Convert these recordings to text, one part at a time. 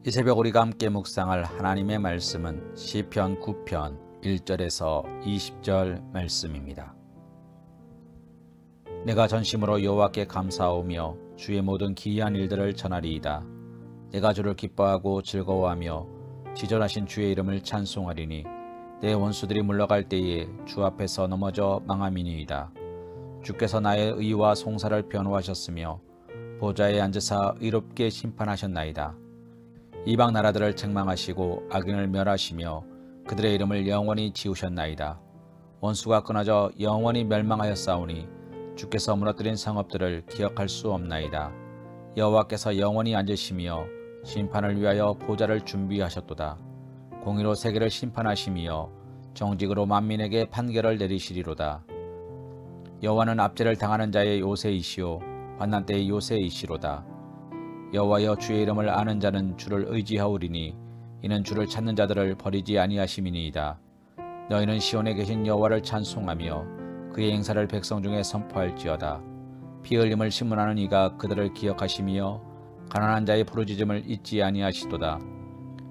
이 새벽 우리가 함께 묵상할 하나님의 말씀은 시편 9편 1절에서 20절 말씀입니다. 내가 전심으로 여호와께 감사하오며 주의 모든 기이한 일들을 전하리이다. 내가 주를 기뻐하고 즐거워하며 지존하신 주의 이름을 찬송하리니 내 원수들이 물러갈 때에 주 앞에서 넘어져 망함이니이다. 주께서 나의 의와 송사를 변호하셨으며 보좌에 앉으사 의롭게 심판하셨나이다. 이방 나라들을 책망하시고 악인을 멸하시며 그들의 이름을 영원히 지우셨나이다. 원수가 끊어져 영원히 멸망하였사오니 주께서 무너뜨린 성읍들을 기억할 수 없나이다. 여호와께서 영원히 앉으시며 심판을 위하여 보좌를 준비하셨도다. 공의로 세계를 심판하시며 정직으로 만민에게 판결을 내리시리로다. 여호와는 압제를 당하는 자의 요새이시오 환난 때의 요새이시로다. 여호와여 주의 이름을 아는 자는 주를 의지하오리니 이는 주를 찾는 자들을 버리지 아니하심이니이다. 너희는 시온에 계신 여호와를 찬송하며 그의 행사를 백성 중에 선포할지어다. 피 흘림을 신문하는 이가 그들을 기억하시며 가난한 자의 부르짖음을 잊지 아니하시도다.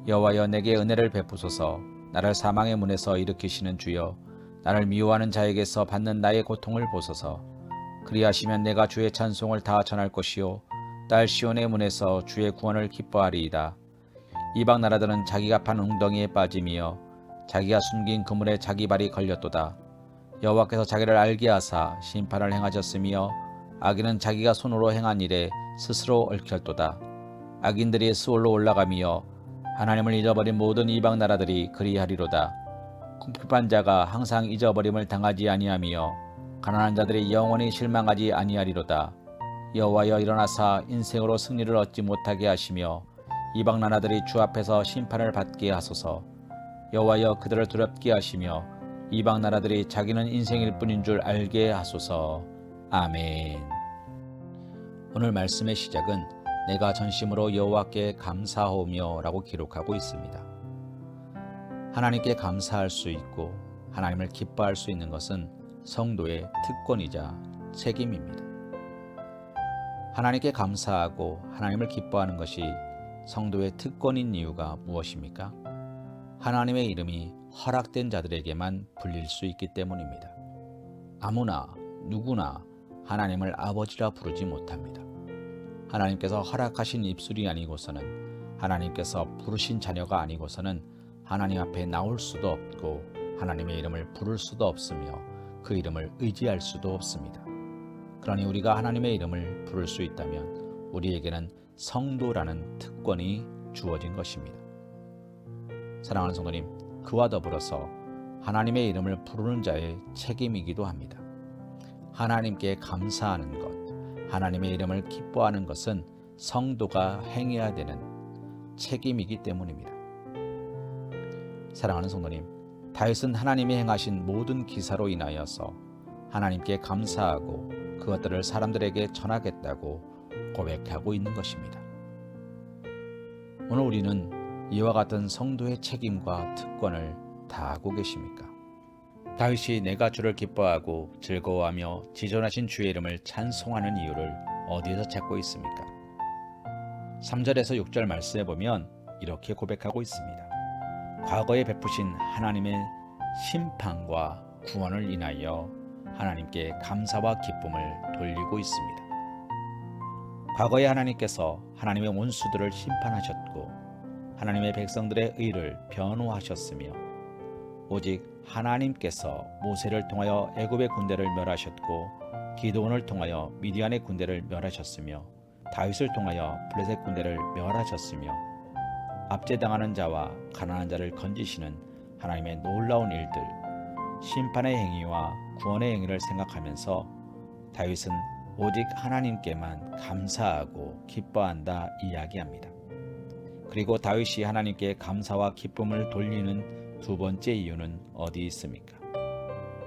여호와여 내게 은혜를 베푸소서. 나를 사망의 문에서 일으키시는 주여 나를 미워하는 자에게서 받는 나의 고통을 보소서. 그리하시면 내가 주의 찬송을 다 전할 것이요 딸 시온의 문에서 주의 구원을 기뻐하리이다. 이방 나라들은 자기가 판 웅덩이에 빠짐이여 자기가 숨긴 그물에 자기 발이 걸렸도다. 여호와께서 자기를 알게 하사 심판을 행하셨으며 악인은 자기가 손으로 행한 일에 스스로 얽혔도다. 악인들이 스올로 올라가며 하나님을 잊어버린 모든 이방 나라들이 그리하리로다. 궁핍한 자가 항상 잊어버림을 당하지 아니하며 가난한 자들이 영원히 실망하지 아니하리로다. 여호와여 일어나사 인생으로 승리를 얻지 못하게 하시며 이방 나라들이 주 앞에서 심판을 받게 하소서. 여호와여 그들을 두렵게 하시며 이방 나라들이 자기는 인생일 뿐인 줄 알게 하소서. 아멘. 오늘 말씀의 시작은 내가 전심으로 여호와께 감사하오며 라고 기록하고 있습니다. 하나님께 감사할 수 있고 하나님을 기뻐할 수 있는 것은 성도의 특권이자 책임입니다. 하나님께 감사하고 하나님을 기뻐하는 것이 성도의 특권인 이유가 무엇입니까? 하나님의 이름이 허락된 자들에게만 불릴 수 있기 때문입니다. 아무나 누구나 하나님을 아버지라 부르지 못합니다. 하나님께서 허락하신 입술이 아니고서는 하나님께서 부르신 자녀가 아니고서는 하나님 앞에 나올 수도 없고 하나님의 이름을 부를 수도 없으며 그 이름을 의지할 수도 없습니다. 그러니 우리가 하나님의 이름을 부를 수 있다면 우리에게는 성도라는 특권이 주어진 것입니다. 사랑하는 성도님, 그와 더불어서 하나님의 이름을 부르는 자의 책임이기도 합니다. 하나님께 감사하는 것, 하나님의 이름을 기뻐하는 것은 성도가 행해야 되는 책임이기 때문입니다. 사랑하는 성도님, 다윗은 하나님이 행하신 모든 기사로 인하여서 하나님께 감사하고 그것들을 사람들에게 전하겠다고 고백하고 있는 것입니다. 오늘 우리는 이와 같은 성도의 책임과 특권을 다하고 계십니까? 다윗이 내가 주를 기뻐하고 즐거워하며 지존하신 주의 이름을 찬송하는 이유를 어디에서 찾고 있습니까? 3절에서 6절 말씀에 보면 이렇게 고백하고 있습니다. 과거에 베푸신 하나님의 심판과 구원을 인하여 하나님께 감사와 기쁨을 돌리고 있습니다. 과거에 하나님께서 하나님의 원수들을 심판하셨고 하나님의 백성들의 의를 변호하셨으며 오직 하나님께서 모세를 통하여 애굽의 군대를 멸하셨고 기드온을 통하여 미디안의 군대를 멸하셨으며 다윗을 통하여 블레셋 군대를 멸하셨으며 압제당하는 자와 가난한 자를 건지시는 하나님의 놀라운 일들, 심판의 행위와 구원의 행위를 생각하면서 다윗은 오직 하나님께만 감사하고 기뻐한다 이야기합니다. 그리고 다윗이 하나님께 감사와 기쁨을 돌리는 두 번째 이유는 어디 있습니까?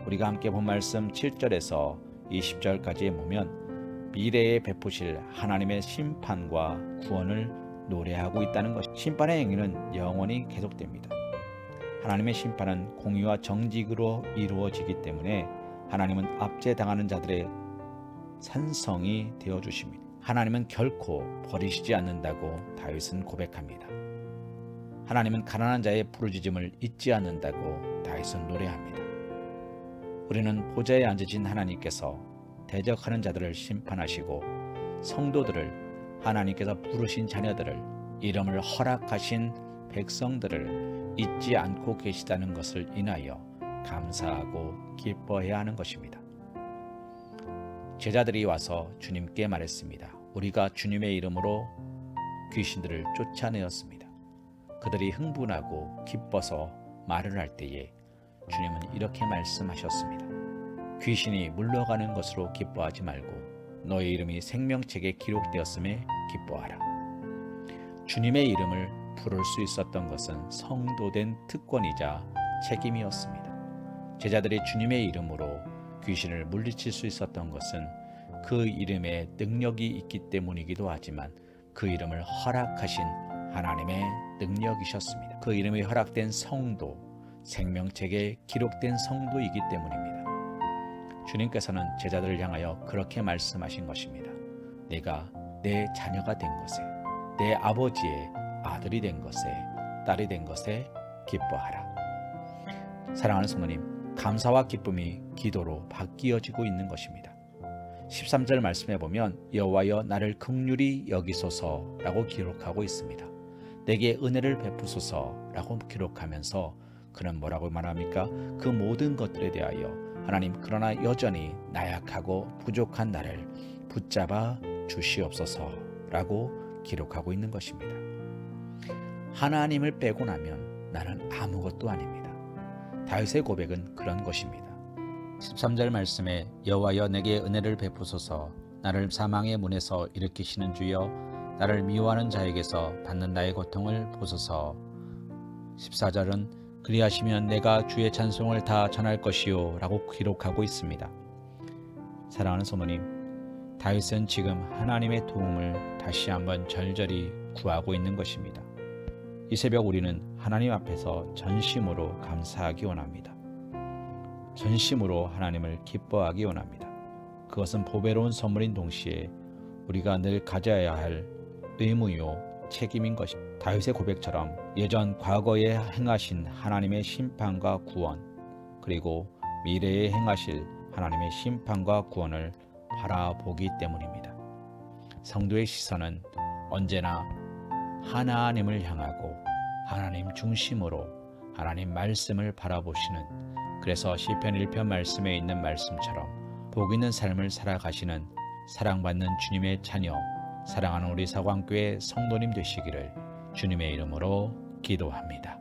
우리가 함께 본 말씀 7절에서 20절까지에 보면 미래에 베푸실 하나님의 심판과 구원을 노래하고 있다는 것. 심판의 행위는 영원히 계속됩니다. 하나님의 심판은 공의와 정직으로 이루어지기 때문에 하나님은 압제당하는 자들의 산성이 되어주십니다. 하나님은 결코 버리시지 않는다고 다윗은 고백합니다. 하나님은 가난한 자의 부르짖음을 잊지 않는다고 다윗은 노래합니다. 우리는 보좌에 앉으신 하나님께서 대적하는 자들을 심판하시고 성도들을, 하나님께서 부르신 자녀들을, 이름을 허락하신 백성들을 잊지 않고 계시다는 것을 인하여 감사하고 기뻐해야 하는 것입니다. 제자들이 와서 주님께 말했습니다. 우리가 주님의 이름으로 귀신들을 쫓아내었습니다. 그들이 흥분하고 기뻐서 말을 할 때에 주님은 이렇게 말씀하셨습니다. 귀신이 물러가는 것으로 기뻐하지 말고 너의 이름이 생명책에 기록되었음에 기뻐하라. 주님의 이름을 부를 수 있었던 것은 성도된 특권이자 책임이었습니다. 제자들이 주님의 이름으로 귀신을 물리칠 수 있었던 것은 그 이름에 능력이 있기 때문이기도 하지만 그 이름을 허락하신 하나님의 능력이셨습니다. 그 이름이 허락된 성도, 생명책에 기록된 성도이기 때문입니다. 주님께서는 제자들을 향하여 그렇게 말씀하신 것입니다. 내가 내 자녀가 된 것에, 내 아버지의 아들이 된 것에, 딸이 된 것에 기뻐하라. 사랑하는 성도님, 감사와 기쁨이 기도로 바뀌어지고 있는 것입니다. 13절 말씀해 보면 여호와여 나를 긍휼히 여기소서라고 기록하고 있습니다. 내게 은혜를 베푸소서라고 기록하면서 그는 뭐라고 말합니까? 그 모든 것들에 대하여 하나님, 그러나 여전히 나약하고 부족한 나를 붙잡아 주시옵소서라고 기록하고 있는 것입니다. 하나님을 빼고 나면 나는 아무것도 아닙니다. 다윗의 고백은 그런 것입니다. 13절 말씀에 여호와여 내게 은혜를 베푸소서, 나를 사망의 문에서 일으키시는 주여 나를 미워하는 자에게서 받는 나의 고통을 보소서. 14절은 그리하시면 내가 주의 찬송을 다 전할 것이요 라고 기록하고 있습니다. 사랑하는 성도님, 다윗은 지금 하나님의 도움을 다시 한번 절절히 구하고 있는 것입니다. 이 새벽 우리는 하나님 앞에서 전심으로 감사하기 원합니다. 전심으로 하나님을 기뻐하기 원합니다. 그것은 보배로운 선물인 동시에 우리가 늘 가져야 할 의무요 책임인 것입니다. 다윗의 고백처럼 예전 과거에 행하신 하나님의 심판과 구원, 그리고 미래에 행하실 하나님의 심판과 구원을 바라보기 때문입니다. 성도의 시선은 언제나 하나님을 향하고 하나님 중심으로 하나님 말씀을 바라보시는, 그래서 시편 1편 말씀에 있는 말씀처럼 복 있는 삶을 살아가시는 사랑받는 주님의 자녀, 사랑하는 우리 사광교회 성도님 되시기를 주님의 이름으로 기도합니다.